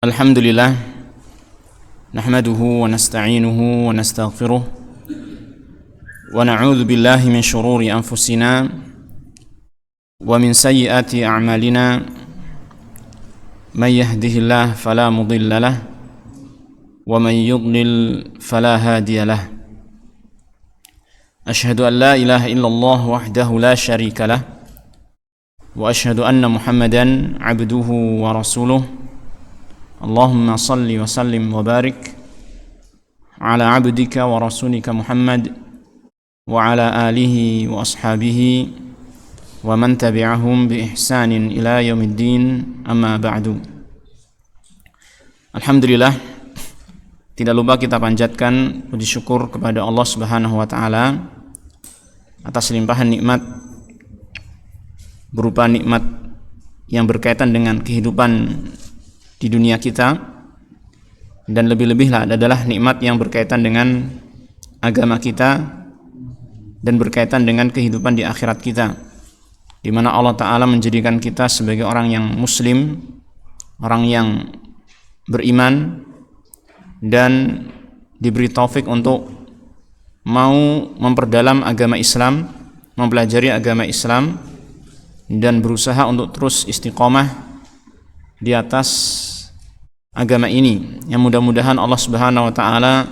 Alhamdulillah nahmaduhu wa nasta'inuhu wa nastaghfiruh wa na'udzu billahi min shururi anfusina wa min sayyiati a'malina may yahdihillahu fala mudilla lahu wa man yudlil fala hadiya lahu asyhadu an la ilaha illallah wahdahu la syarika lahu wa asyhadu anna Muhammadan 'abduhu wa rasuluh. Allahumma salli wa sallim wa barik ala abdika wa rasulika Muhammad wa ala alihi wa ashabihi wa man tabi'ahum bi ihsanin ila yaumiddin, amma ba'du. Alhamdulillah, tidak lupa kita panjatkan puji syukur kepada Allah Subhanahu wa taala atas limpahan nikmat berupa nikmat yang berkaitan dengan kehidupan di dunia kita, dan lebih-lebihlah adalah nikmat yang berkaitan dengan agama kita dan berkaitan dengan kehidupan di akhirat kita, di mana Allah Ta'ala menjadikan kita sebagai orang yang muslim, orang yang beriman, dan diberi taufik untuk mau memperdalam agama Islam, mempelajari agama Islam, dan berusaha untuk terus istiqomah di atas agama ini, yang mudah-mudahan Allah Subhanahu wa taala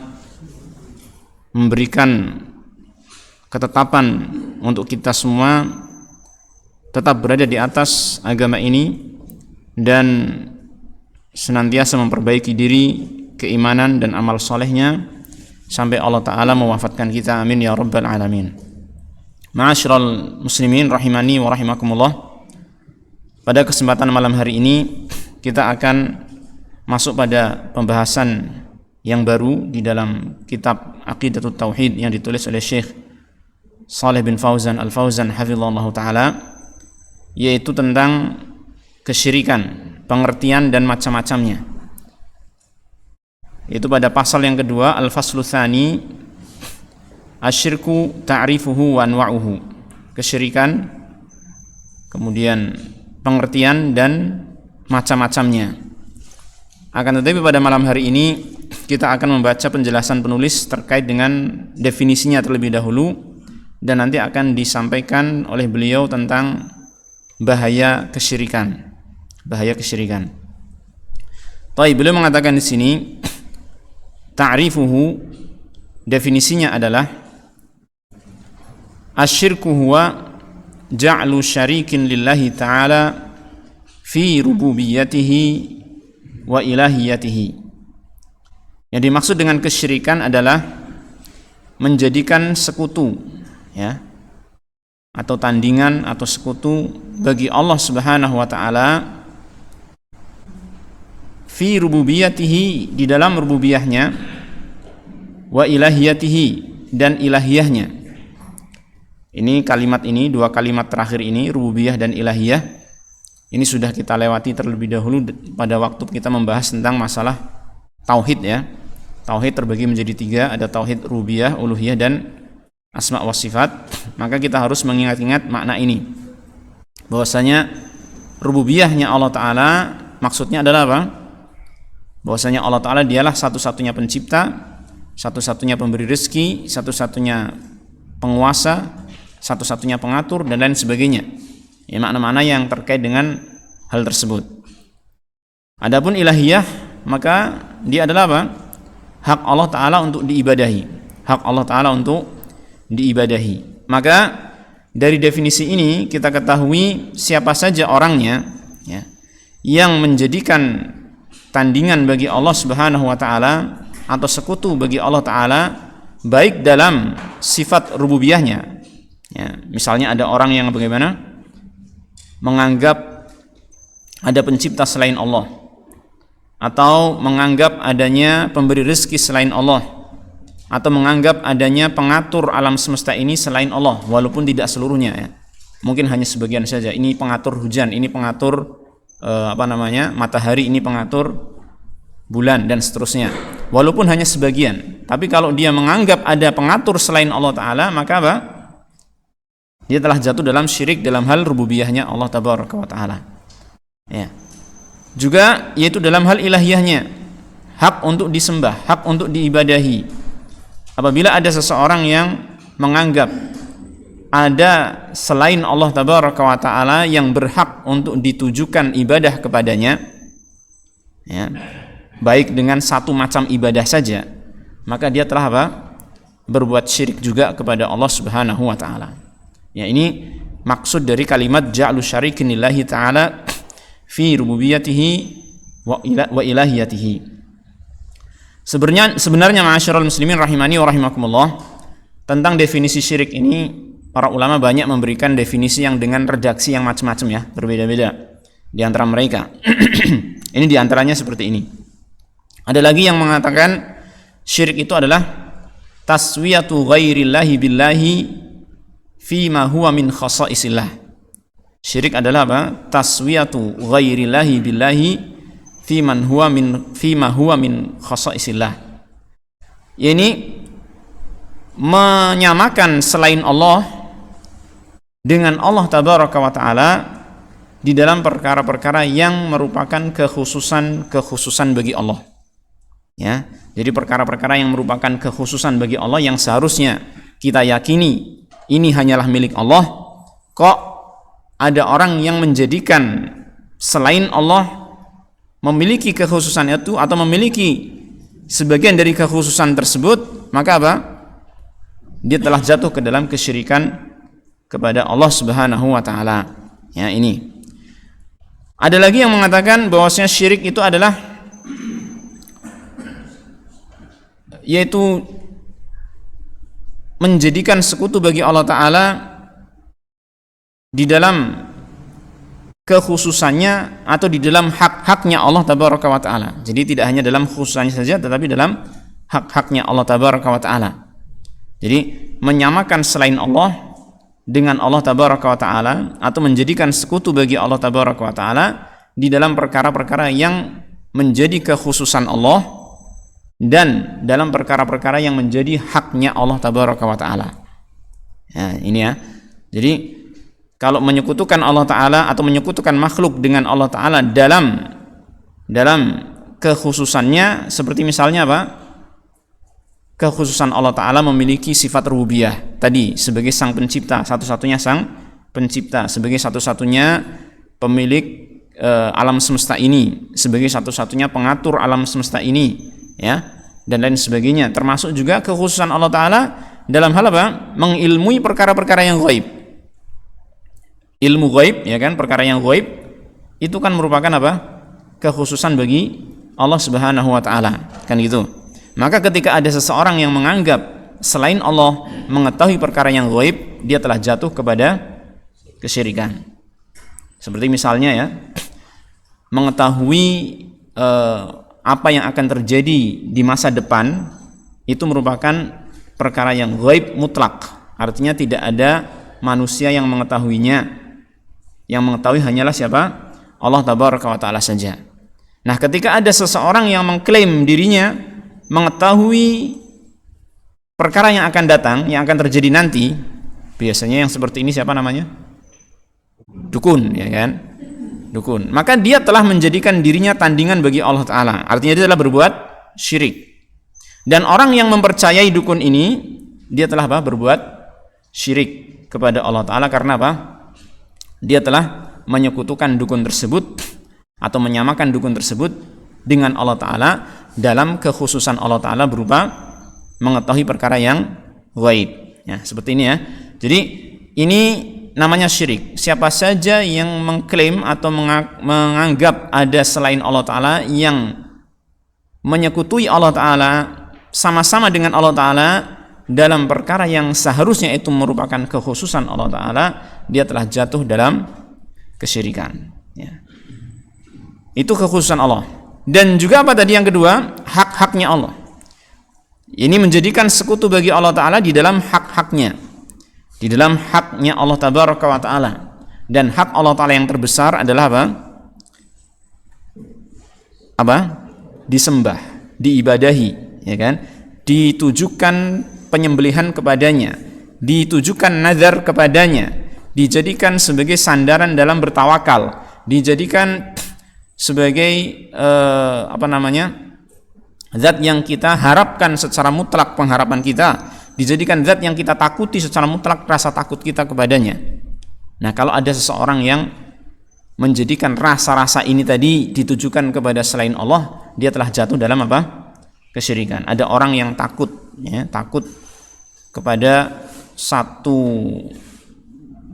memberikan ketetapan untuk kita semua tetap berada di atas agama ini dan senantiasa memperbaiki diri, keimanan dan amal solehnya sampai Allah Ta'ala mewafatkan kita. Amin ya rabbal alamin. Ma'asyiral muslimin rahimani wa rahimakumullah. Pada kesempatan malam hari ini kita akan masuk pada pembahasan yang baru di dalam kitab Aqidatut Tauhid yang ditulis oleh Syekh Shalih bin Fauzan Al-Fauzan hafizallahu taala, yaitu tentang kesyirikan, pengertian dan macam-macamnya. Itu pada pasal yang kedua, Al-Faslu Tsani, Asyirku ta'rifuhu wa anwa'uhu. Kesyirikan, kemudian pengertian dan macam-macamnya. Akan tetapi pada malam hari ini kita akan membaca penjelasan penulis terkait dengan definisinya terlebih dahulu, dan nanti akan disampaikan oleh beliau tentang bahaya kesyirikan. Bahaya kesyirikan. Baik, beliau mengatakan di sini ta'rifuhu, definisinya adalah asyirku huwa ja'lu syarikin lillahi ta'ala fi rububiyyatihi wa ilahiyatihi. Yang dimaksud dengan kesyirikan adalah menjadikan sekutu, ya, atau tandingan atau sekutu bagi Allah Subhanahu wa taala fi rububiyatihi, di dalam rububiyahnya, wa ilahiyatihi, dan ilahiyahnya. Ini kalimat ini, dua kalimat terakhir ini, rububiyah dan ilahiyah, ini sudah kita lewati terlebih dahulu pada waktu kita membahas tentang masalah tauhid, ya. Tauhid terbagi menjadi tiga, ada tauhid rububiyah, uluhiyah, dan asma wa sifat. Maka kita harus mengingat-ingat makna ini, bahwasanya rububiyahnya Allah Ta'ala maksudnya adalah apa? Bahwasanya Allah Ta'ala dialah satu-satunya pencipta, satu-satunya pemberi rezeki, satu-satunya penguasa, satu-satunya pengatur, dan lain sebagainya. Ya, makna-makna yang terkait dengan hal tersebut. Adapun ilahiyah, maka dia adalah apa? Hak Allah Ta'ala untuk diibadahi. Hak Allah Ta'ala untuk diibadahi. Maka dari definisi ini kita ketahui siapa saja orangnya, ya, yang menjadikan tandingan bagi Allah Subhanahu wa taala atau sekutu bagi Allah Ta'ala, baik dalam sifat rububiyahnya, ya, misalnya ada orang yang bagaimana menganggap ada pencipta selain Allah, atau menganggap adanya pemberi rezeki selain Allah, atau menganggap adanya pengatur alam semesta ini selain Allah, walaupun tidak seluruhnya, ya. Mungkin hanya sebagian saja. Ini pengatur hujan, ini pengatur matahari, ini pengatur bulan, dan seterusnya. Walaupun hanya sebagian, tapi kalau dia menganggap ada pengatur selain Allah Ta'ala, maka apa? Dia telah jatuh dalam syirik dalam hal rububiyahnya Allah Tabaraka wa Ta'ala. Ya. juga yaitu dalam hal ilahiyahnya, hak untuk disembah, hak untuk diibadahi. Apabila ada seseorang yang menganggap ada selain Allah tabaraka wa taala yang berhak untuk ditujukan ibadah kepadanya, ya, baik dengan satu macam ibadah saja, maka dia telah apa? Berbuat syirik juga kepada Allah Subhanahu wa taala. Ya, ini maksud dari kalimat ja'lu syarikin lillahi ta'ala fi rububiyatihi wa ilahiyatihi. Sebenarnya ma'asyiral muslimin rahimani wa rahimakumullah, tentang definisi syirik ini para ulama banyak memberikan definisi yang dengan redaksi yang macam-macam, ya, berbeda-beda di antara mereka. Ini di antaranya seperti ini. Ada lagi yang mengatakan syirik itu adalah taswiyatu ghairillahi billahi fima huwa min khasaisillah. Syirik adalah apa? Taswiyatu ghairillahi billahi fima huwa min khasaisillah. Ini menyamakan selain Allah dengan Allah tabaraka wa taala di dalam perkara-perkara yang merupakan kekhususan bagi Allah. Ya, jadi perkara-perkara yang merupakan kekhususan bagi Allah yang seharusnya kita yakini ini hanyalah milik Allah, kok ada orang yang menjadikan selain Allah memiliki kekhususan itu atau memiliki sebagian dari kekhususan tersebut, maka apa? Dia telah jatuh ke dalam kesyirikan kepada Allah Subhanahu wa taala. Ya, ini. Ada lagi yang mengatakan bahwasanya syirik itu adalah yaitu menjadikan sekutu bagi Allah taala di dalam kekhususannya atau di dalam hak-haknya Allah tabaraka wa taala. Jadi tidak hanya dalam khususannya saja, tetapi dalam hak-haknya Allah tabaraka wa taala. Jadi menyamakan selain Allah dengan Allah tabaraka wa taala atau menjadikan sekutu bagi Allah tabaraka wa taala di dalam perkara-perkara yang menjadi kekhususan Allah dan dalam perkara-perkara yang menjadi haknya Allah tabaraka wa taala. Ya, ini ya. Jadi kalau menyekutukan Allah taala atau menyekutukan makhluk dengan Allah taala dalam kekhususannya, seperti misalnya apa? Kekhususan Allah taala memiliki sifat rububiyah tadi sebagai sang pencipta, satu-satunya sang pencipta, sebagai satu-satunya pemilik alam semesta ini, sebagai satu-satunya pengatur alam semesta ini, ya, dan lain sebagainya. Termasuk juga kekhususan Allah taala dalam hal apa? Mengilmui perkara-perkara yang ghaib. Ilmu ghaib, ya kan, perkara yang ghaib itu kan merupakan apa? Kekhususan bagi Allah Subhanahu wa taala, kan gitu. Maka ketika ada seseorang yang menganggap selain Allah mengetahui perkara yang ghaib, dia telah jatuh kepada kesyirikan. Seperti misalnya, ya, mengetahui apa yang akan terjadi di masa depan itu merupakan perkara yang ghaib mutlak. Artinya tidak ada manusia yang mengetahuinya. Yang mengetahui hanyalah siapa? Allah tabaraka wa taala saja. Nah, ketika ada seseorang yang mengklaim dirinya mengetahui perkara yang akan datang, yang akan terjadi nanti, biasanya yang seperti ini siapa namanya? Dukun, ya kan? Dukun. Maka dia telah menjadikan dirinya tandingan bagi Allah taala. Artinya dia telah berbuat syirik. Dan orang yang mempercayai dukun ini, dia telah apa? Berbuat syirik kepada Allah taala. Karena apa? Dia telah menyekutukan dukun tersebut atau menyamakan dukun tersebut dengan Allah taala dalam kekhususan Allah taala berupa mengetahui perkara yang ghaib. Ya, seperti ini, ya. Jadi ini namanya syirik. Siapa saja yang mengklaim atau menganggap ada selain Allah taala yang menyekutui Allah taala sama-sama dengan Allah taala dalam perkara yang seharusnya itu merupakan kekhususan Allah taala, dia telah jatuh dalam kesyirikan, ya. Itu kekhususan Allah. Dan juga apa tadi yang kedua? Hak-haknya Allah. Ini menjadikan sekutu bagi Allah taala di dalam hak-haknya, di dalam haknya Allah tabaraka wa taala. Dan hak Allah taala yang terbesar adalah apa? Apa? Disembah, diibadahi, ya kan? Ditujukan penyembelihan kepadanya, ditujukan nazar kepadanya, dijadikan sebagai sandaran dalam bertawakal, dijadikan sebagai zat yang kita harapkan secara mutlak, pengharapan kita dijadikan zat yang kita takuti secara mutlak, rasa takut kita kepadanya. Nah, kalau ada seseorang yang menjadikan rasa-rasa ini tadi ditujukan kepada selain Allah, dia telah jatuh dalam kesyirikan. Ada orang yang takut, ya, takut kepada satu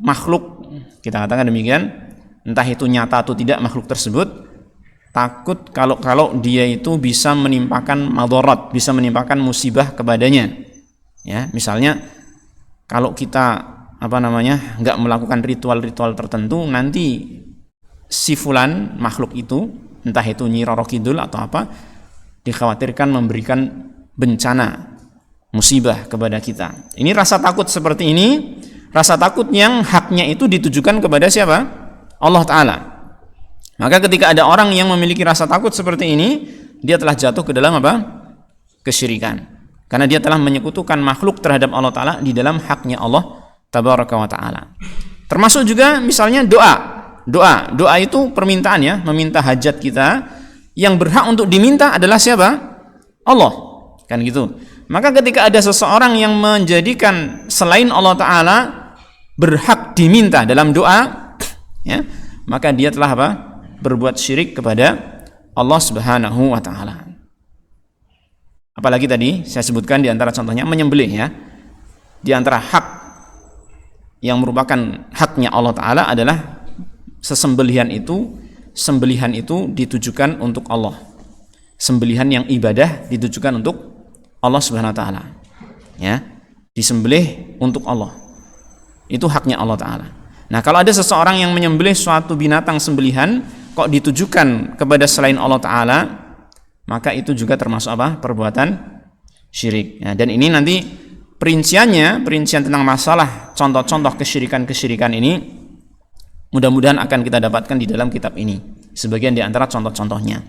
makhluk, kita katakan demikian, entah itu nyata atau tidak makhluk tersebut, takut kalau dia itu bisa menimpakan madarat, bisa menimpakan musibah kepadanya. Ya, misalnya kalau kita nggak melakukan ritual-ritual tertentu, nanti si fulan makhluk itu, entah itu Nyi Roro Kidul atau apa, dikhawatirkan memberikan bencana, musibah kepada kita. Ini rasa takut seperti ini, rasa takut yang haknya itu ditujukan kepada siapa? Allah Ta'ala. Maka ketika ada orang yang memiliki rasa takut seperti ini, dia telah jatuh ke dalam kesyirikan. Karena dia telah menyekutukan makhluk terhadap Allah Ta'ala di dalam haknya Allah Tabaraka wa Ta'ala. Termasuk juga misalnya doa itu permintaan, ya, meminta hajat kita. Yang berhak untuk diminta adalah siapa? Allah, kan gitu. Maka ketika ada seseorang yang menjadikan selain Allah Ta'ala berhak diminta dalam doa, ya, maka dia telah berbuat syirik kepada Allah Subhanahu wa Ta'ala. Apalagi tadi saya sebutkan di antara contohnya menyembelih, ya. Di antara hak yang merupakan haknya Allah Ta'ala adalah sembelihan itu ditujukan untuk Allah. Sembelihan yang ibadah ditujukan untuk Allah Subhanahu wa Ta'ala, ya, disembelih untuk Allah, itu haknya Allah Ta'ala. Nah, kalau ada seseorang yang menyembelih suatu binatang sembelihan kok ditujukan kepada selain Allah Ta'ala, maka itu juga termasuk perbuatan syirik, ya. Dan ini nanti perincian tentang masalah contoh-contoh kesyirikan ini mudah-mudahan akan kita dapatkan di dalam kitab ini, sebagian di antara contoh-contohnya.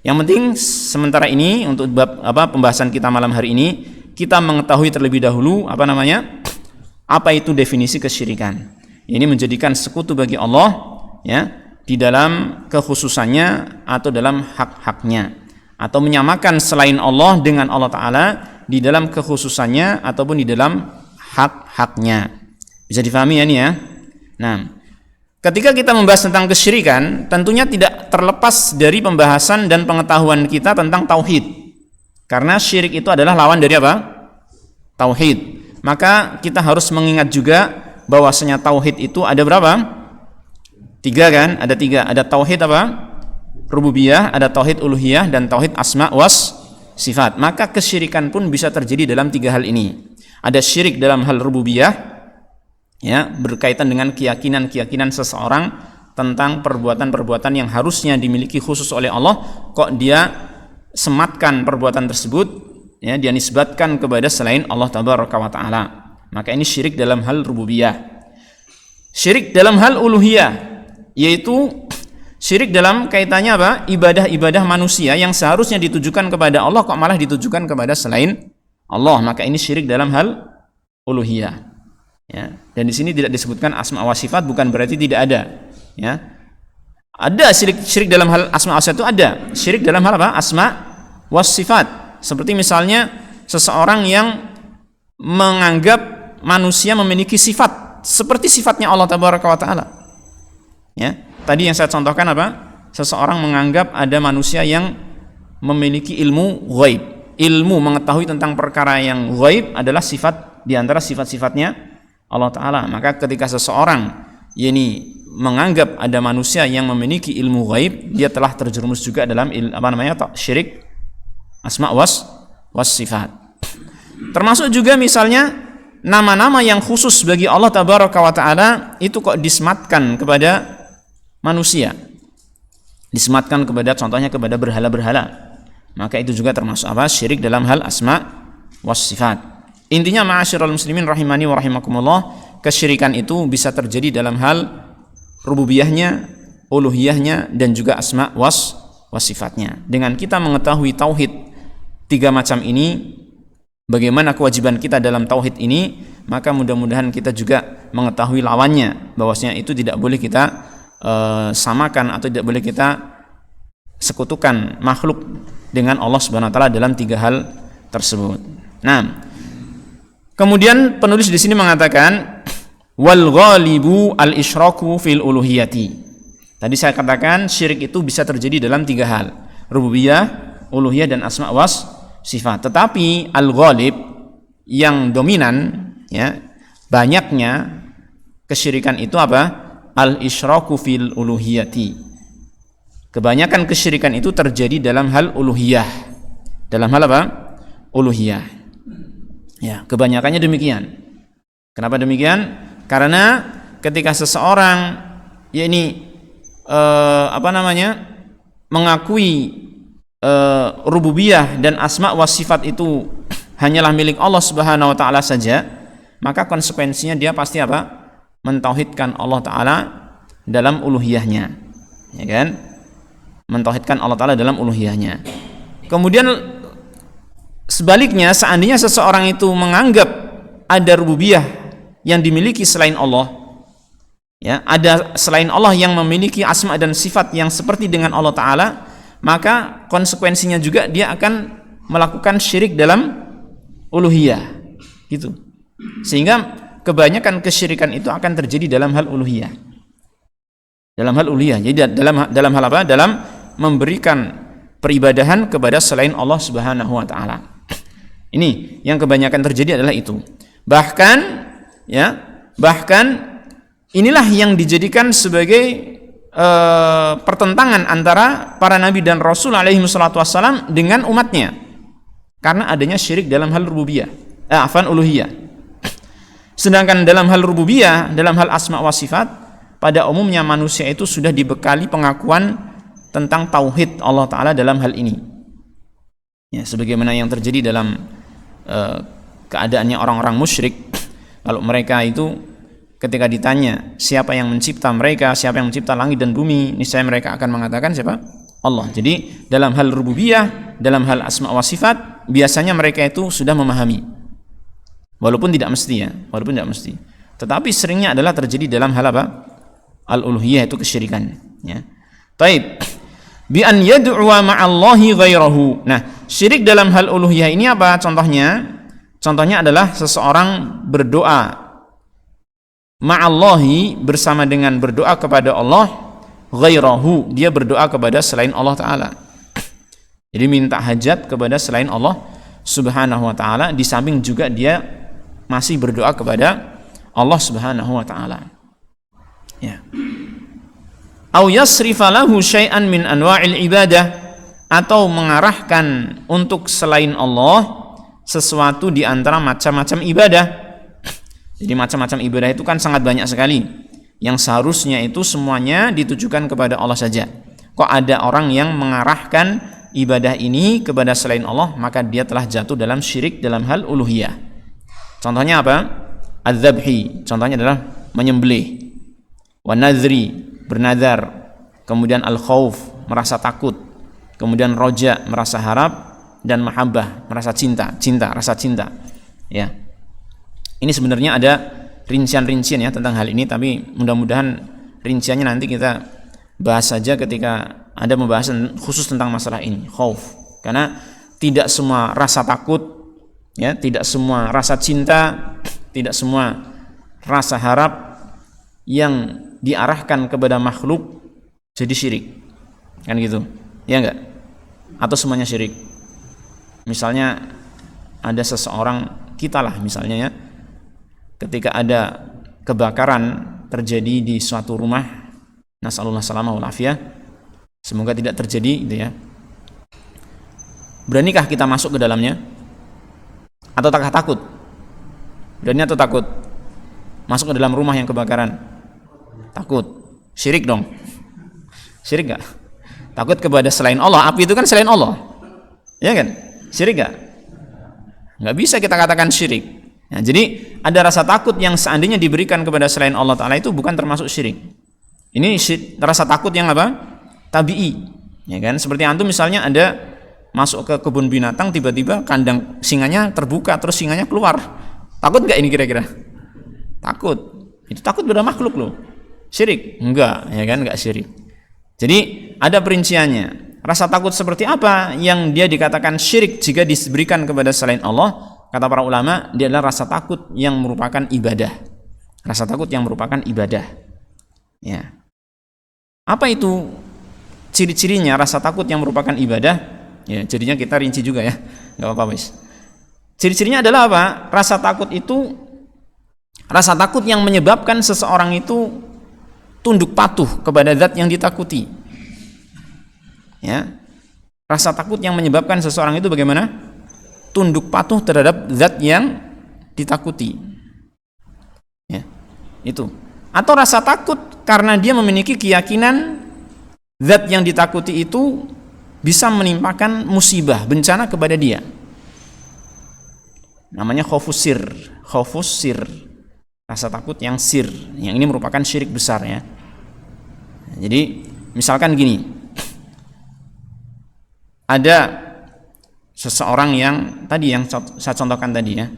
Yang penting sementara ini untuk pembahasan kita malam hari ini, kita mengetahui terlebih dahulu apa itu definisi kesyirikan. Ini menjadikan sekutu bagi Allah, ya, di dalam kekhususannya atau dalam hak-haknya, atau menyamakan selain Allah dengan Allah Ta'ala di dalam kekhususannya ataupun di dalam hak-haknya. Bisa difahami, ya, ini, ya. Nah, ketika kita membahas tentang kesyirikan, tentunya tidak terlepas dari pembahasan dan pengetahuan kita tentang tauhid. Karena syirik itu adalah lawan dari tauhid. Maka kita harus mengingat juga bahwasanya tauhid itu ada berapa? 3, kan? Ada 3. Ada tauhid rububiyah, ada tauhid uluhiyah, dan tauhid asma was sifat. Maka kesyirikan pun bisa terjadi dalam 3 hal ini. Ada syirik dalam hal rububiyah, ya, berkaitan dengan keyakinan seseorang tentang perbuatan-perbuatan yang harusnya dimiliki khusus oleh Allah, kok dia sematkan perbuatan tersebut, ya, dia nisbatkan kepada selain Allah Tabaraka wa Ta'ala. Maka ini syirik dalam hal rububiyah. Syirik dalam hal uluhiyah, yaitu syirik dalam kaitannya ibadah-ibadah manusia yang seharusnya ditujukan kepada Allah kok malah ditujukan kepada selain Allah. Maka ini syirik dalam hal uluhiyah, ya. Dan di sini tidak disebutkan asma wa sifat, bukan berarti tidak ada, ya. Ada syirik dalam hal asma wa sifat, itu ada. Syirik dalam hal asma wa sifat. Seperti misalnya seseorang yang menganggap manusia memiliki sifat seperti sifatnya Allah Tabaraka wa Ta'ala, ya. Tadi yang saya contohkan seseorang menganggap ada manusia yang memiliki ilmu ghaib. Ilmu mengetahui tentang perkara yang ghaib adalah sifat di antara sifat-sifatnya Allah Ta'ala. Maka ketika seseorang menganggap ada manusia yang memiliki ilmu ghaib, dia telah terjerumus juga dalam syirik asma was sifat. Termasuk juga misalnya nama-nama yang khusus bagi Allah Tabaraka wa Ta'ala itu kok disematkan kepada manusia, disematkan contohnya kepada berhala-berhala. Maka itu juga termasuk syirik dalam hal asma was sifat. Intinya ma'asyiral muslimin rahimani wa rahimakumullah, kesyirikan itu bisa terjadi dalam hal rububiyahnya, uluhiyahnya, dan juga asma was sifatnya. Dengan kita mengetahui tauhid 3 macam ini, bagaimana kewajiban kita dalam tauhid ini, maka mudah-mudahan kita juga mengetahui lawannya, bahwasanya itu tidak boleh kita samakan atau tidak boleh kita sekutukan makhluk dengan Allah Subhanahu wa taala dalam 3 hal tersebut. Nah, kemudian penulis di sini mengatakan wal ghalibu al isyraku fil uluhiyati. Tadi saya katakan syirik itu bisa terjadi dalam 3 hal, rububiyah, uluhiyah, dan asma was sifat. Tetapi al ghalib yang dominan, ya, banyaknya kesyirikan itu apa? Al isyraku fil uluhiyati. Kebanyakan kesyirikan itu terjadi dalam hal uluhiyah. Dalam hal apa? Uluhiyah. Ya, kebanyakannya demikian. Kenapa demikian? Karena ketika seseorang mengakui rububiyah dan asma wa sifat itu hanyalah milik Allah Subhanahu wa taala saja, maka konsekuensinya dia pasti apa? Mentauhidkan Allah taala dalam uluhiyahnya. Ya kan? Mentauhidkan Allah taala dalam uluhiyahnya. Kemudian sebaliknya, seandainya seseorang itu menganggap ada rububiyah yang dimiliki selain Allah, ya, ada selain Allah yang memiliki asma dan sifat yang seperti dengan Allah taala, maka konsekuensinya juga dia akan melakukan syirik dalam uluhiyah, gitu. Sehingga kebanyakan kesyirikan itu akan terjadi dalam hal uluhiyah. Dalam hal uluhiyah. Jadi dalam hal apa? Dalam memberikan peribadahan kepada selain Allah Subhanahu wa taala. Ini yang kebanyakan terjadi adalah itu. Bahkan inilah yang dijadikan sebagai pertentangan antara para nabi dan rasul alaihi wassalatu wassalam dengan umatnya. Karena adanya syirik dalam hal rububiyah, uluhiyah. Sedangkan dalam hal rububiyah, dalam hal asma wa sifat, pada umumnya manusia itu sudah dibekali pengakuan tentang tauhid Allah taala dalam hal ini. Ya, sebagaimana yang terjadi dalam keadaannya orang-orang musyrik, kalau mereka itu ketika ditanya siapa yang mencipta mereka, siapa yang mencipta langit dan bumi, niscaya mereka akan mengatakan siapa? Allah. Jadi dalam hal rububiyah, dalam hal asma wa sifat, biasanya mereka itu sudah memahami. Walaupun tidak mesti, tetapi seringnya adalah terjadi dalam hal apa? Al-uluhiyah, itu kesyirikan, ya. Taib. Bi an yad'uwa ma'allahi ghairahu. Nah, syirik dalam hal uluhiyah ini apa contohnya? Contohnya adalah seseorang berdoa ma'allahi, bersama dengan berdoa kepada Allah, ghairahu, dia berdoa kepada selain Allah taala. Jadi minta hajat kepada selain Allah Subhanahu wa taala, di samping juga dia masih berdoa kepada Allah Subhanahu wa taala. Ya. Au yasrifa lahu syai'an min anwa'il ibadah, atau mengarahkan untuk selain Allah sesuatu di antara macam-macam ibadah. Jadi macam-macam ibadah itu kan sangat banyak sekali, yang seharusnya itu semuanya ditujukan kepada Allah saja. Kok ada orang yang mengarahkan ibadah ini kepada selain Allah, maka dia telah jatuh dalam syirik dalam hal uluhiyah. Contohnya apa? Az-zabhi, contohnya adalah menyembelih. Wa nadhri, bernadar. Kemudian al-khauf, merasa takut. Kemudian roja, merasa harap. Dan mahabbah, merasa cinta, rasa cinta. Ya. Ini sebenarnya ada rincian-rincian ya tentang hal ini, tapi mudah-mudahan rinciannya nanti kita bahas saja ketika ada pembahasan khusus tentang masalah ini, khauf. Karena tidak semua rasa takut, ya, tidak semua rasa cinta, tidak semua rasa harap yang diarahkan kepada makhluk jadi syirik, kan gitu, ya enggak? Atau semuanya syirik? Misalnya ada seseorang, kita lah misalnya, ya, ketika ada kebakaran terjadi di suatu rumah, nasallallahu salamah wal afiyah, semoga tidak terjadi, gitu ya. Beranikah kita masuk ke dalamnya? Atau takut? Berani atau takut? Masuk ke dalam rumah yang kebakaran? Takut. Syirik dong. Syirik gak? Takut kepada selain Allah. Api itu kan selain Allah, ya kan? Syirik gak? Gak bisa kita katakan syirik. Nah, jadi ada rasa takut yang seandainya diberikan kepada selain Allah Ta'ala itu bukan termasuk syirik. Ini rasa takut yang apa? Tabi'i, ya kan? Seperti antum misalnya ada masuk ke kebun binatang, tiba-tiba kandang singanya terbuka, terus singanya keluar. Takut gak ini kira-kira? Takut. Itu takut pada makhluk loh. Syirik? Enggak, ya kan? Enggak syirik. Jadi ada perinciannya. Rasa takut seperti apa yang dia dikatakan syirik jika diberikan kepada selain Allah? Kata para ulama, dia adalah rasa takut yang merupakan ibadah. Rasa takut yang merupakan ibadah. Ya. Apa itu ciri-cirinya rasa takut yang merupakan ibadah? Ya, jadinya kita rinci juga ya. Enggak apa-apa, Mas. Ciri-cirinya adalah apa? Rasa takut itu rasa takut yang menyebabkan seseorang itu tunduk patuh kepada zat yang ditakuti. Ya. Rasa takut yang menyebabkan seseorang itu bagaimana? Tunduk patuh terhadap zat yang ditakuti. Ya. Itu. Atau rasa takut karena dia memiliki keyakinan zat yang ditakuti itu bisa menimpakan musibah, bencana kepada dia. Namanya khaufus sir. Khaufus sir. Rasa takut yang sir. Yang ini merupakan syirik besar ya. Jadi misalkan gini, ada seseorang yang tadi yang saya contohkan tadi ya.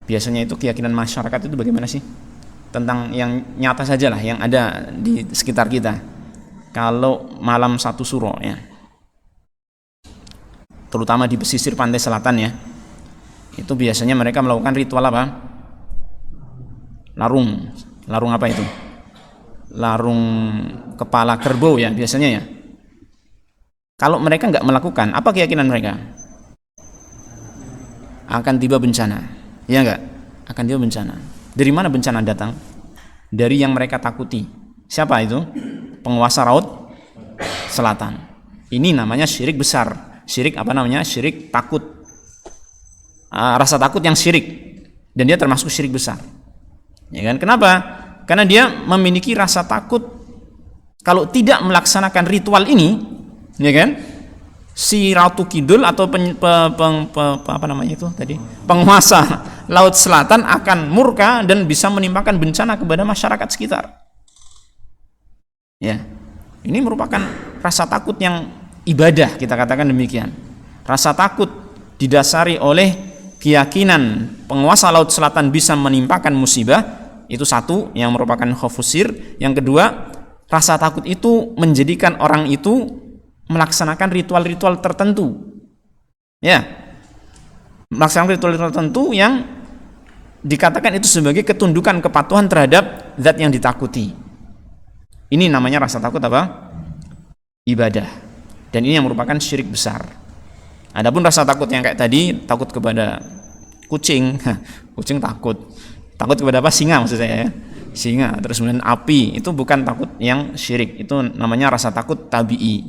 Biasanya itu keyakinan masyarakat itu bagaimana sih? Tentang yang nyata saja lah, yang ada di sekitar kita. Kalau malam satu suro ya, terutama di pesisir pantai selatan ya, itu biasanya mereka melakukan ritual apa? Larung apa itu? Larung kepala kerbau ya biasanya ya. Kalau mereka nggak melakukan, apa keyakinan mereka? Akan tiba bencana, ya nggak? Akan tiba bencana. Dari mana bencana datang? Dari yang mereka takuti. Siapa itu? Penguasa Laut Selatan. Ini namanya syirik besar. Syirik apa namanya? Syirik takut. Rasa takut yang syirik. Dan dia termasuk syirik besar. Ya kan? Kenapa? Karena dia memiliki rasa takut kalau tidak melaksanakan ritual ini, ya kan? Si Ratu Kidul atau apa namanya itu tadi? Penguasa Laut Selatan akan murka dan bisa menimpakan bencana kepada masyarakat sekitar. Ya. Ini merupakan rasa takut yang ibadah, kita katakan demikian. Rasa takut didasari oleh keyakinan penguasa Laut Selatan bisa menimpakan musibah. Itu satu yang merupakan khofusir. Yang kedua, rasa takut itu menjadikan orang itu melaksanakan ritual-ritual tertentu. Ya. Melaksanakan ritual-ritual tertentu yang dikatakan itu sebagai ketundukan kepatuhan terhadap zat yang ditakuti. Ini namanya rasa takut apa? Ibadah. Dan ini yang merupakan syirik besar. Adapun rasa takut yang kayak tadi, takut kepada kucing. Kucing takut kepada apa? Singa maksud saya ya. Singa, terus kemudian api, itu bukan takut yang syirik. Itu namanya rasa takut tabi'i.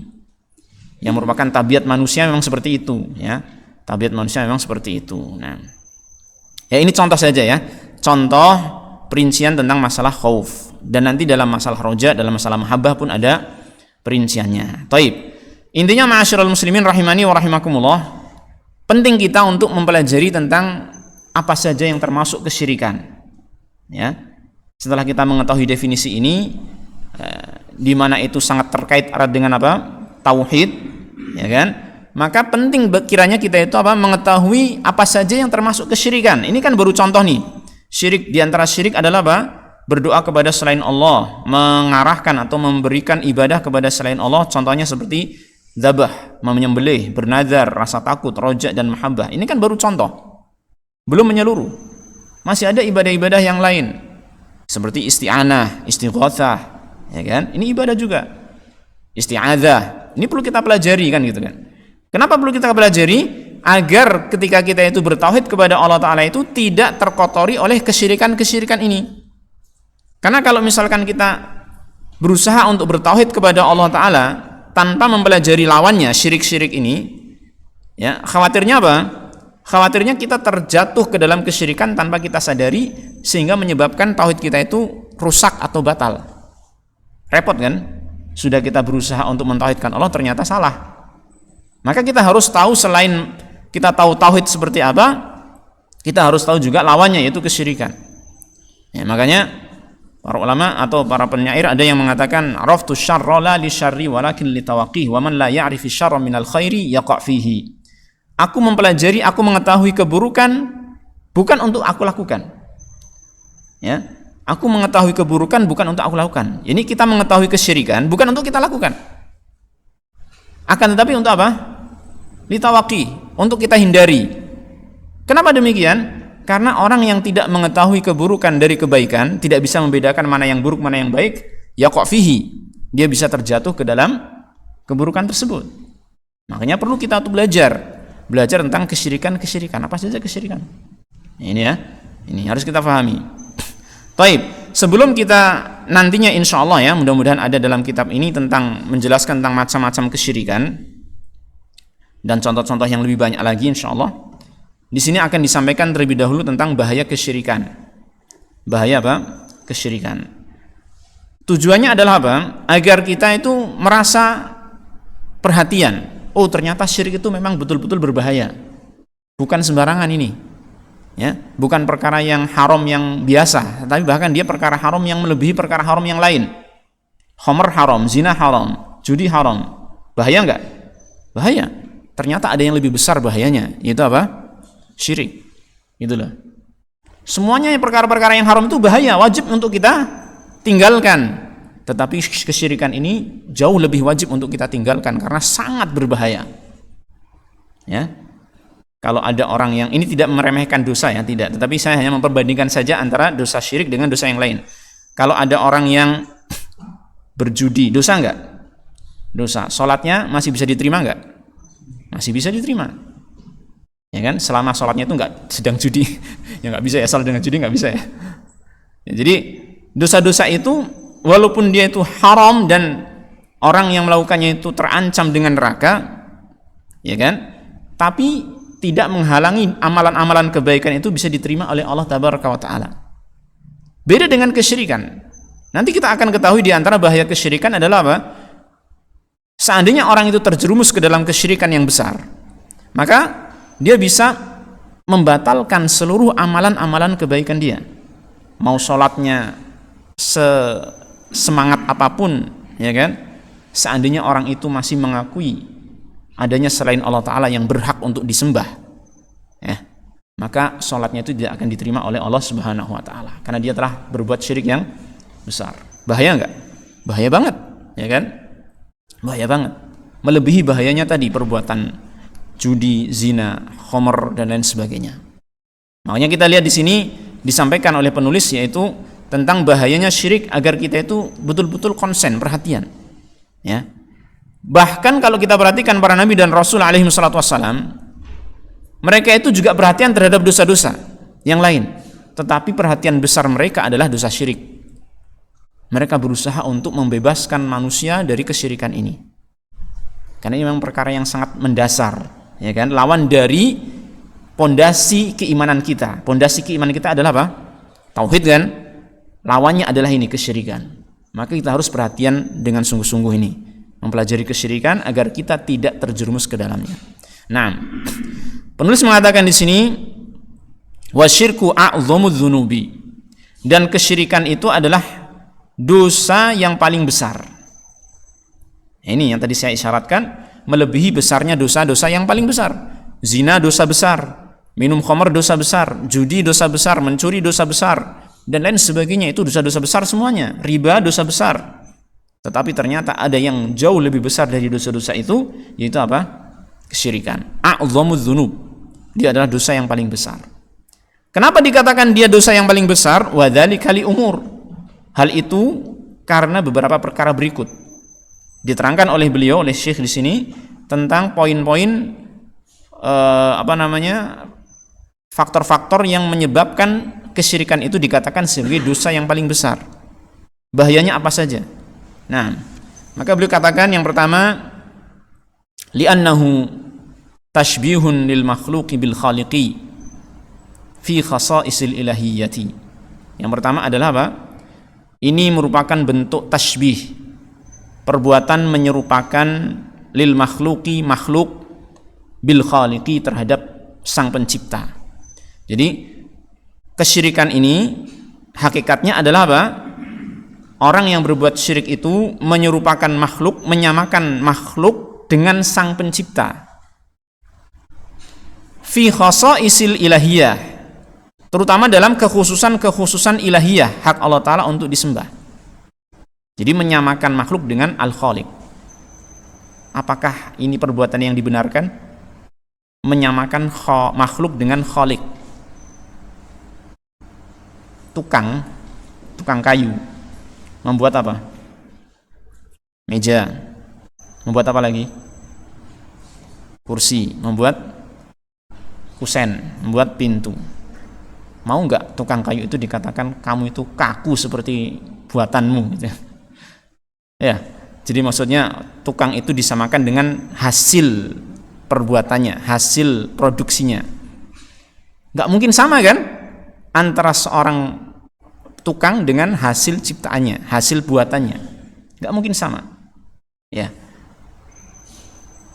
Yang merupakan tabiat manusia memang seperti itu ya. Tabiat manusia memang seperti itu. Nah. Ya ini contoh saja ya. Contoh perincian tentang masalah khauf. Dan nanti dalam masalah roja, dalam masalah mahabbah pun ada perinciannya. Taib. Intinya ma'asyiral muslimin rahimani wa rahimakumullah, penting kita untuk mempelajari tentang apa saja yang termasuk kesyirikan. Ya. Setelah kita mengetahui definisi ini, di mana itu sangat terkait erat dengan apa? Tauhid, ya kan? Maka penting kiranya kita itu apa? Mengetahui apa saja yang termasuk kesyirikan. Ini kan baru contoh nih. Syirik, di antara syirik adalah apa? Berdoa kepada selain Allah, mengarahkan atau memberikan ibadah kepada selain Allah. Contohnya seperti dzabah, menyembelih, bernazar, rasa takut, rojak dan mahabbah. Ini kan baru contoh. Belum menyeluruh. Masih ada ibadah-ibadah yang lain. Seperti isti'anah, istighatsah, ya kan? Ini ibadah juga. Isti'adzah. Ini perlu kita pelajari kan gitu kan. Kenapa perlu kita pelajari? Agar ketika kita itu bertauhid kepada Allah Ta'ala itu tidak terkotori oleh kesyirikan-kesyirikan ini. Karena kalau misalkan kita berusaha untuk bertauhid kepada Allah Ta'ala tanpa mempelajari lawannya, syirik-syirik ini, ya, khawatirnya apa? Khawatirnya kita terjatuh ke dalam kesyirikan tanpa kita sadari, sehingga menyebabkan tauhid kita itu rusak atau batal. Repot kan? Sudah kita berusaha untuk mentauhidkan Allah, ternyata salah. Maka kita harus tahu, selain kita tahu tauhid seperti apa, kita harus tahu juga lawannya, yaitu kesyirikan. Ya, makanya para ulama atau para penyair ada yang mengatakan, araftu syarra la li syarri walakin li tawaqih wa man la ya'rifi syarra minal khairi yaqa' fihi. Aku mempelajari, aku mengetahui keburukan bukan untuk aku lakukan. Ya, aku mengetahui keburukan bukan untuk aku lakukan. Ini kita mengetahui kesyirikan bukan untuk kita lakukan. Akan tetapi untuk apa? Litawaki, untuk kita hindari. Kenapa demikian? Karena orang yang tidak mengetahui keburukan dari kebaikan, tidak bisa membedakan mana yang buruk, mana yang baik, yaqa fihi, dia bisa terjatuh ke dalam keburukan tersebut. Makanya perlu kita untuk belajar tentang kesyirikan, apa saja kesyirikan. Ini ya, ini harus kita pahami. Taib, sebelum kita nantinya insya Allah ya, mudah-mudahan ada dalam kitab ini tentang menjelaskan tentang macam-macam kesyirikan dan contoh-contoh yang lebih banyak lagi insya Allah. Di sini akan disampaikan terlebih dahulu tentang bahaya kesyirikan. Bahaya apa? Kesyirikan. Tujuannya adalah apa? Agar kita itu merasa perhatian. Oh, ternyata syirik itu memang betul-betul berbahaya. Bukan sembarangan ini. Ya, bukan perkara yang haram yang biasa, tapi bahkan dia perkara haram yang melebihi perkara haram yang lain. Khamr haram, zina haram, judi haram. Bahaya enggak? Bahaya. Ternyata ada yang lebih besar bahayanya, yaitu apa? Syirik. Itulah. Semuanya perkara-perkara yang haram itu bahaya, wajib untuk kita tinggalkan. Tetapi kesyirikan ini jauh lebih wajib untuk kita tinggalkan karena sangat berbahaya. Ya. Kalau ada orang yang ini tidak meremehkan dosa ya, tidak, tetapi saya hanya memperbandingkan saja antara dosa syirik dengan dosa yang lain. Kalau ada orang yang berjudi, dosa enggak? Dosa. Salatnya masih bisa diterima enggak? Masih bisa diterima. Ya kan, selama sholatnya itu nggak sedang judi. Ya nggak bisa ya, salat dengan judi nggak bisa ya. Jadi dosa-dosa itu walaupun dia itu haram dan orang yang melakukannya itu terancam dengan neraka, ya kan, tapi tidak menghalangi amalan-amalan kebaikan itu bisa diterima oleh Allah Tabaraka wa Ta'ala. Beda dengan kesyirikan. Nanti kita akan ketahui di antara bahaya kesyirikan adalah apa? Seandainya orang itu terjerumus ke dalam kesyirikan yang besar, maka dia bisa membatalkan seluruh amalan-amalan kebaikan dia. Mau sholatnya semangat apapun, ya kan? Seandainya orang itu masih mengakui adanya selain Allah Ta'ala yang berhak untuk disembah, ya, maka sholatnya itu tidak akan diterima oleh Allah Subhanahu Wa Ta'ala karena dia telah berbuat syirik yang besar. Bahaya enggak? Bahaya banget, ya kan? Bahaya banget. Melebihi bahayanya tadi perbuatan judi, zina, khamr dan lain sebagainya. Makanya kita lihat di sini disampaikan oleh penulis yaitu tentang bahayanya syirik agar kita itu betul-betul konsen, perhatian. Ya. Bahkan kalau kita perhatikan para nabi dan rasul alaihi wassalatu wassalam, mereka itu juga perhatian terhadap dosa-dosa yang lain. Tetapi perhatian besar mereka adalah dosa syirik. Mereka berusaha untuk membebaskan manusia dari kesyirikan ini. Karena ini memang perkara yang sangat mendasar. Ya kan, lawan dari pondasi keimanan kita. Pondasi keimanan kita adalah apa? Tauhid kan? Lawannya adalah ini, kesyirikan. Maka kita harus perhatian dengan sungguh-sungguh ini, mempelajari kesyirikan agar kita tidak terjerumus ke dalamnya. Nah, penulis mengatakan di sini wasyirku a'dhamudz dzunubi, dan kesyirikan itu adalah dosa yang paling besar. Ini yang tadi saya isyaratkan, melebihi besarnya dosa-dosa yang paling besar. Zina dosa besar, minum khamr dosa besar, judi dosa besar, mencuri dosa besar, dan lain sebagainya. Itu dosa-dosa besar semuanya. Riba dosa besar. Tetapi ternyata ada yang jauh lebih besar dari dosa-dosa itu, yaitu apa? Kesyirikan. A'dhamudz dzunub. Dia adalah dosa yang paling besar. Kenapa dikatakan dia dosa yang paling besar? Wa dzalika li umur. Hal itu karena beberapa perkara berikut. Diterangkan oleh beliau, oleh Syekh di sini tentang poin-poin faktor-faktor yang menyebabkan kesyirikan itu dikatakan sebagai dosa yang paling besar. Bahayanya apa saja? Nah, maka beliau katakan yang pertama, li'annahu tashbihun lil makhluqi bil khaliqi fi khasa'isil ilahiyyati. Yang pertama adalah apa? Ini merupakan bentuk tashbih, perbuatan menyerupakan lil makhluqi, makhluk, bil khaliqi, terhadap sang pencipta. Jadi kesyirikan ini hakikatnya adalah apa? Orang yang berbuat syirik itu menyerupakan makhluk, menyamakan makhluk dengan sang pencipta. Fi khasaisil ilahiyah, terutama dalam kekhususan ilahiyah, hak Allah Ta'ala untuk disembah. Jadi menyamakan makhluk dengan Al-Khaliq. Apakah ini perbuatan yang dibenarkan? Menyamakan makhluk dengan khalik. Tukang kayu membuat apa? Meja. Membuat apa lagi? Kursi. Membuat kusen. Membuat pintu. Mau nggak tukang kayu itu dikatakan kamu itu kaku seperti buatanmu gitu. Ya, jadi maksudnya tukang itu disamakan dengan hasil perbuatannya, hasil produksinya. Nggak mungkin sama kan antara seorang tukang dengan hasil ciptaannya, hasil buatannya. Nggak mungkin sama. Ya,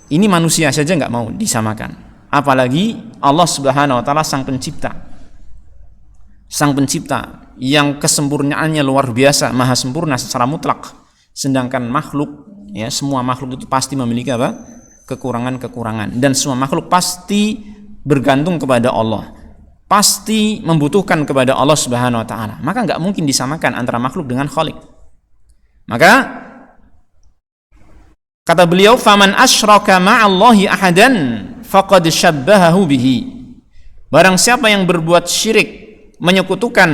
ini manusia saja nggak mau disamakan. Apalagi Allah Subhanahu Wa Taala sang pencipta. Sang pencipta yang kesempurnaannya luar biasa, maha sempurna secara mutlak. Sedangkan makhluk, ya, semua makhluk itu pasti memiliki apa? Kekurangan-kekurangan, dan semua makhluk pasti bergantung kepada Allah. Pasti membutuhkan kepada Allah Subhanahu wa taala. Maka enggak mungkin disamakan antara makhluk dengan Khalik. Maka kata beliau, "Faman asyraka ma'allahi ahadan faqad syabbahahu bihi." Barang siapa yang berbuat syirik, menyekutukan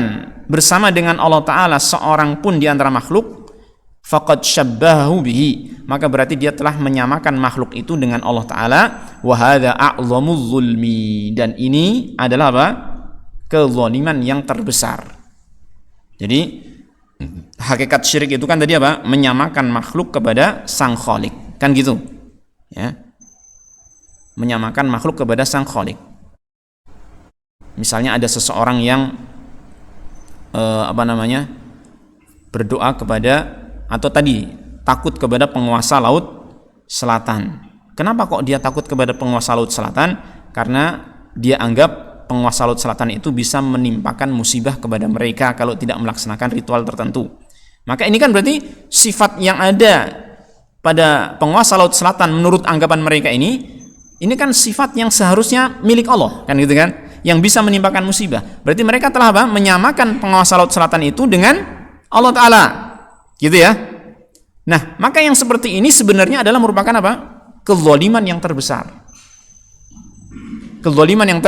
bersama dengan Allah Ta'ala seorang pun di antara makhluk, faqad syabbahu bihi, maka berarti dia telah menyamakan makhluk itu dengan Allah Ta'ala. Wa hadza a'zamuz zulmi, dan ini adalah apa? Kezaliman yang terbesar. Jadi hakikat syirik itu kan tadi apa? Menyamakan makhluk kepada sang Khalik, kan gitu ya, menyamakan makhluk kepada sang Khalik. Misalnya ada seseorang yang berdoa kepada, atau tadi takut kepada penguasa laut selatan. Kenapa kok dia takut kepada penguasa laut selatan? Karena dia anggap penguasa laut selatan itu bisa menimpakan musibah kepada mereka kalau tidak melaksanakan ritual tertentu. Maka ini kan berarti sifat yang ada pada penguasa laut selatan menurut anggapan mereka ini kan sifat yang seharusnya milik Allah, kan gitu kan? Yang bisa menimpakan musibah. Berarti mereka telah apa? Menyamakan penguasa laut selatan itu dengan Allah Ta'ala, gitu ya. Nah, maka yang seperti ini sebenarnya adalah merupakan apa? Kezaliman yang terbesar. Kezaliman yang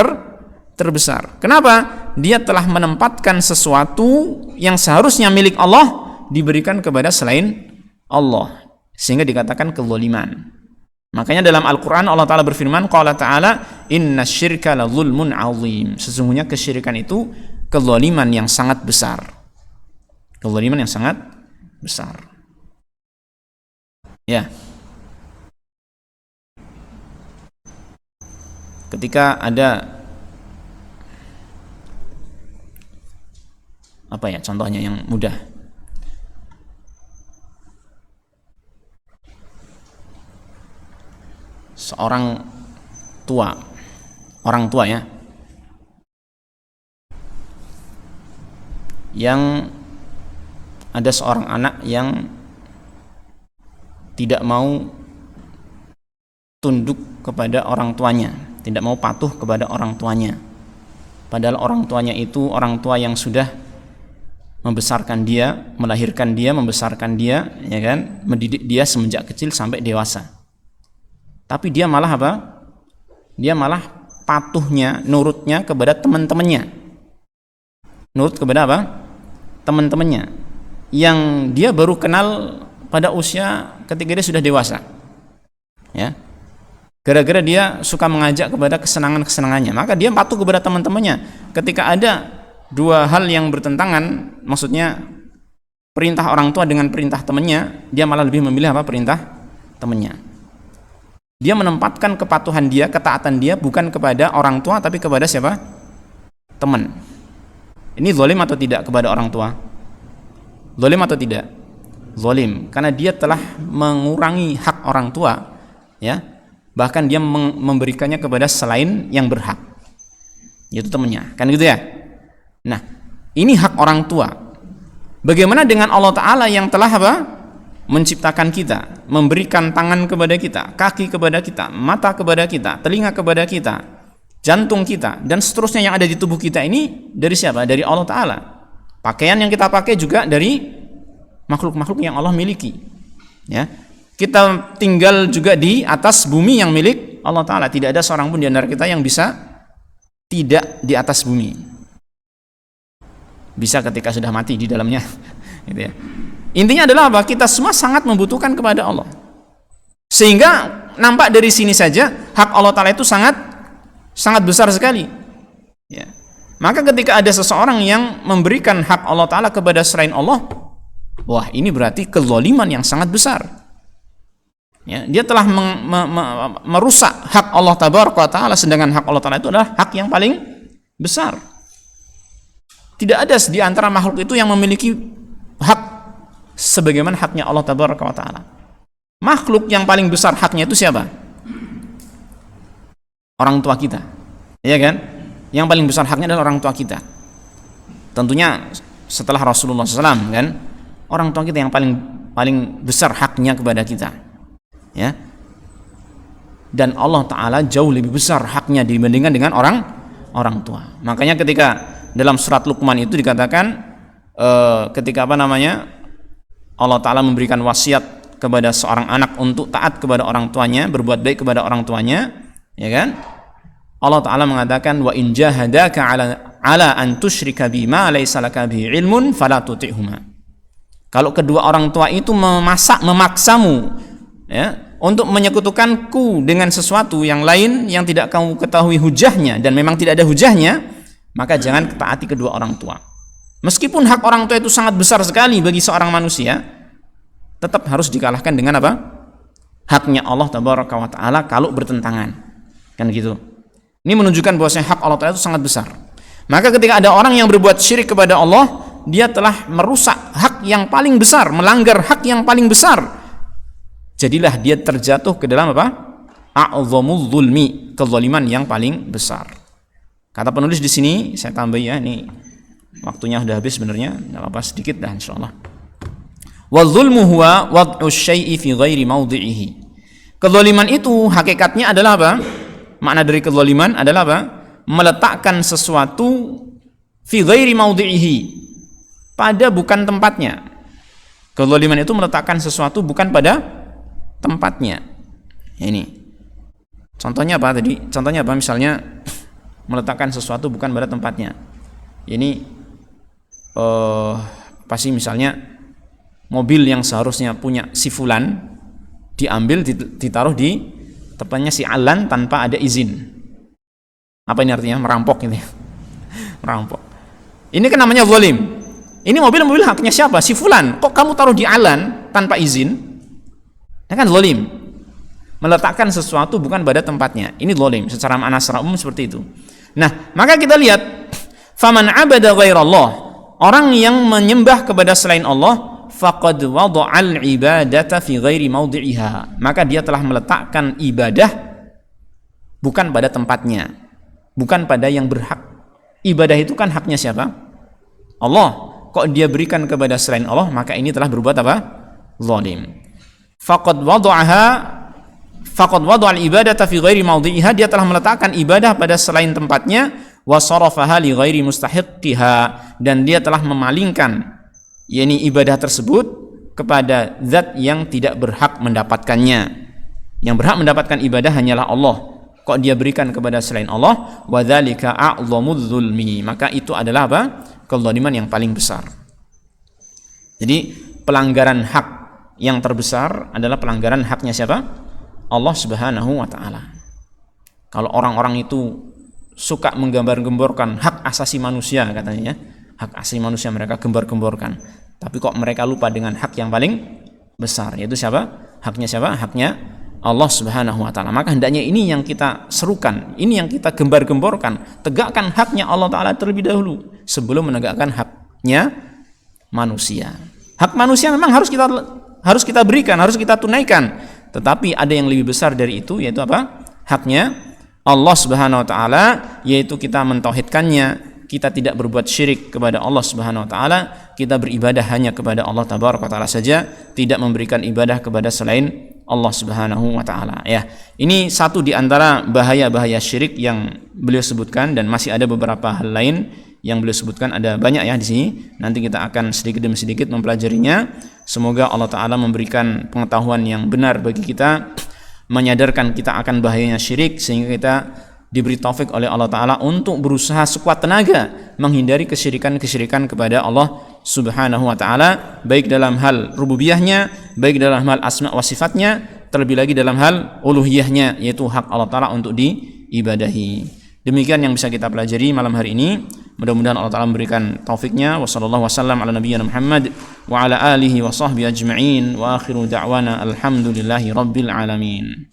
terbesar. Kenapa? Dia telah menempatkan sesuatu yang seharusnya milik Allah diberikan kepada selain Allah, sehingga dikatakan kezaliman. Makanya dalam Al-Quran Allah Ta'ala berfirman, Qala Ta'ala, Inna syirka la zulmun azim. Sesungguhnya kesyirikan itu kezaliman yang sangat besar. Kezaliman yang sangat besar. Ya. Ketika ada contohnya yang mudah. Seorang orang tua ya, yang ada seorang anak yang tidak mau tunduk kepada orang tuanya, tidak mau patuh kepada orang tuanya. Padahal orang tuanya itu orang tua yang sudah membesarkan dia, melahirkan dia, membesarkan dia, ya kan, mendidik dia semenjak kecil sampai dewasa. Tapi dia malah apa? Dia malah patuhnya, nurutnya kepada teman-temannya. Nurut kepada apa? Teman-temannya yang dia baru kenal pada usia ketika dia sudah dewasa. Ya. Gara-gara dia suka mengajak kepada kesenangan-kesenangannya, maka dia patuh kepada teman-temannya. Ketika ada dua hal yang bertentangan, maksudnya perintah orang tua dengan perintah temannya, dia malah lebih memilih apa? Perintah temannya. Dia menempatkan kepatuhan dia, ketaatan dia bukan kepada orang tua tapi kepada siapa? Teman. Ini zalim atau tidak kepada orang tua? Zalim atau tidak? Zalim, karena dia telah mengurangi hak orang tua, ya. Bahkan dia memberikannya kepada selain yang berhak, yaitu temannya, kan gitu ya. Nah, ini hak orang tua. Bagaimana dengan Allah Ta'ala yang telah apa? Menciptakan kita, memberikan tangan kepada kita, kaki kepada kita, mata kepada kita, telinga kepada kita, jantung kita, dan seterusnya yang ada di tubuh kita ini dari siapa? Dari Allah Ta'ala. Pakaian yang kita pakai juga dari makhluk-makhluk yang Allah miliki, ya. kita tinggal juga di atas bumi yang milik Allah Ta'ala. Tidak ada seorang pun di antara kita yang bisa tidak di atas bumi. Bisa ketika sudah mati di dalamnya. Gitu ya. Intinya adalah apa? Kita semua sangat membutuhkan kepada Allah. Sehingga nampak dari sini saja hak Allah Ta'ala itu sangat besar sekali. Ya. Maka ketika ada seseorang yang memberikan hak Allah Ta'ala kepada selain Allah, wah, ini berarti kezaliman yang sangat besar. Ya, dia telah merusak hak Allah Ta'ala, sedangkan hak Allah Ta'ala itu adalah hak yang paling besar. Tidak ada di antara makhluk itu yang memiliki hak sebagaimana haknya Allah Ta'ala. Makhluk yang paling besar haknya itu siapa? Orang tua kita, ya kan? Yang paling besar haknya adalah orang tua kita. Tentunya setelah Rasulullah SAW, kan? Orang tua kita yang paling besar haknya kepada kita, ya. Dan Allah Ta'ala jauh lebih besar haknya dibandingkan dengan orang tua. Makanya ketika dalam surat Luqman itu dikatakan, ketika Allah Ta'ala memberikan wasiat kepada seorang anak untuk taat kepada orang tuanya, berbuat baik kepada orang tuanya, ya kan? Allah Ta'ala mengatakan, wa in jahadaka ala an tusyrika bima laysa laka bihi ilmun fala tuti'huma. Kalau kedua orang tua itu memaksamu, ya, untuk menyekutukanku dengan sesuatu yang lain yang tidak kamu ketahui hujahnya, dan memang tidak ada hujahnya, maka jangan taati kedua orang tua. Meskipun hak orang tua itu sangat besar sekali bagi seorang manusia, tetap harus dikalahkan dengan apa? Haknya Allah Tabaraka wa Ta'ala kalau bertentangan, kan gitu. Ini menunjukkan bahwasanya hak Allah Ta'ala itu sangat besar. Maka ketika ada orang yang berbuat syirik kepada Allah, dia telah merusak hak yang paling besar, melanggar hak yang paling besar. Jadilah dia terjatuh ke dalam apa? A'zamul zulmi, kezaliman yang paling besar. Kata penulis di sini, saya tambah ya, ini waktunya sudah habis sebenarnya, enggak apa-apa sedikit dah insyaallah. Wa zulmu huwa wad'u syai'i fi ghairi mawdi'ihi. Kezaliman itu hakikatnya adalah apa? Makna dari kezaliman adalah apa? Meletakkan sesuatu fi ghairi mawdi'ihi, pada bukan tempatnya. Kezaliman itu meletakkan sesuatu bukan pada tempatnya. Ini contohnya apa tadi? Contohnya apa? Misalnya meletakkan sesuatu bukan pada tempatnya. Ini pasti misalnya mobil yang seharusnya punya si fulan diambil ditaruh di tempatnya si Alan tanpa ada izin. Apa ini artinya? Merampok ini. Merampok. Ini kan namanya zalim. Ini mobil haknya siapa? Si fulan. Kok kamu taruh di Alan tanpa izin? Ini kan zalim. Meletakkan sesuatu bukan pada tempatnya. Ini zalim secara makna secara umum seperti itu. Nah, maka kita lihat, faman abada ghairallah, orang yang menyembah kepada selain Allah, faqad wada'al ibadata fi ghairi mawdi'iha, maka dia telah meletakkan ibadah bukan pada tempatnya, bukan pada yang berhak. Ibadah itu kan haknya siapa? Allah. Kok dia berikan kepada selain Allah, maka ini telah berbuat apa? Zalim. Faqad wada'al ibadata fi ghairi mawdi'iha, dia telah meletakkan ibadah pada selain tempatnya, wa sarafaha li ghairi mustahiqqiha, dan dia telah memalingkan yakni ibadah tersebut kepada zat yang tidak berhak mendapatkannya. Yang berhak mendapatkan ibadah hanyalah Allah. Kok dia berikan kepada selain Allah? Wa dzalika a'zamudz zulmi, maka itu adalah apa? Kezaliman yang paling besar. Jadi pelanggaran hak yang terbesar adalah pelanggaran haknya siapa? Allah Subhanahu wa Ta'ala. Kalau orang-orang itu suka menggembar-gemborkan hak asasi manusia, katanya ya, hak asasi manusia mereka gembar-gemborkan, tapi kok mereka lupa dengan hak yang paling besar, yaitu siapa? Haknya siapa? Haknya Allah Subhanahu wa Ta'ala. Maka hendaknya ini yang kita serukan, ini yang kita gembar-gemborkan, tegakkan haknya Allah Ta'ala terlebih dahulu sebelum menegakkan haknya manusia. Hak manusia memang harus kita berikan, harus kita tunaikan, tetapi ada yang lebih besar dari itu, yaitu apa? Haknya Allah Subhanahu wa Ta'ala, yaitu kita mentauhidkannya, kita tidak berbuat syirik kepada Allah Subhanahu wa Ta'ala, kita beribadah hanya kepada Allah Tabaraka wa Ta'ala saja, tidak memberikan ibadah kepada selain Allah Subhanahu wa Ta'ala. Ya, ini satu di antara bahaya-bahaya syirik yang beliau sebutkan, dan masih ada beberapa hal lain yang beliau sebutkan, ada banyak ya di sini. Nanti kita akan sedikit demi sedikit mempelajarinya Semoga Allah Ta'ala memberikan pengetahuan yang benar bagi kita, menyadarkan kita akan bahayanya syirik, sehingga kita diberi taufik oleh Allah Ta'ala untuk berusaha sekuat tenaga menghindari kesyirikan-kesyirikan kepada Allah Subhanahu wa Ta'ala, baik dalam hal rububiyahnya, baik dalam hal asma wa sifatnya, terlebih lagi dalam hal uluhiyahnya, yaitu hak Allah Ta'ala untuk diibadahi. Demikian yang bisa kita pelajari malam hari ini. Mudah-mudahan Allah Ta'ala memberikan taufiknya. Wassallallahu wasallam ala nabiyyina Muhammad wa ala alihi wa sahbihi ajma'in. Wa akhiru da'wana alhamdulillahi rabbil alamin.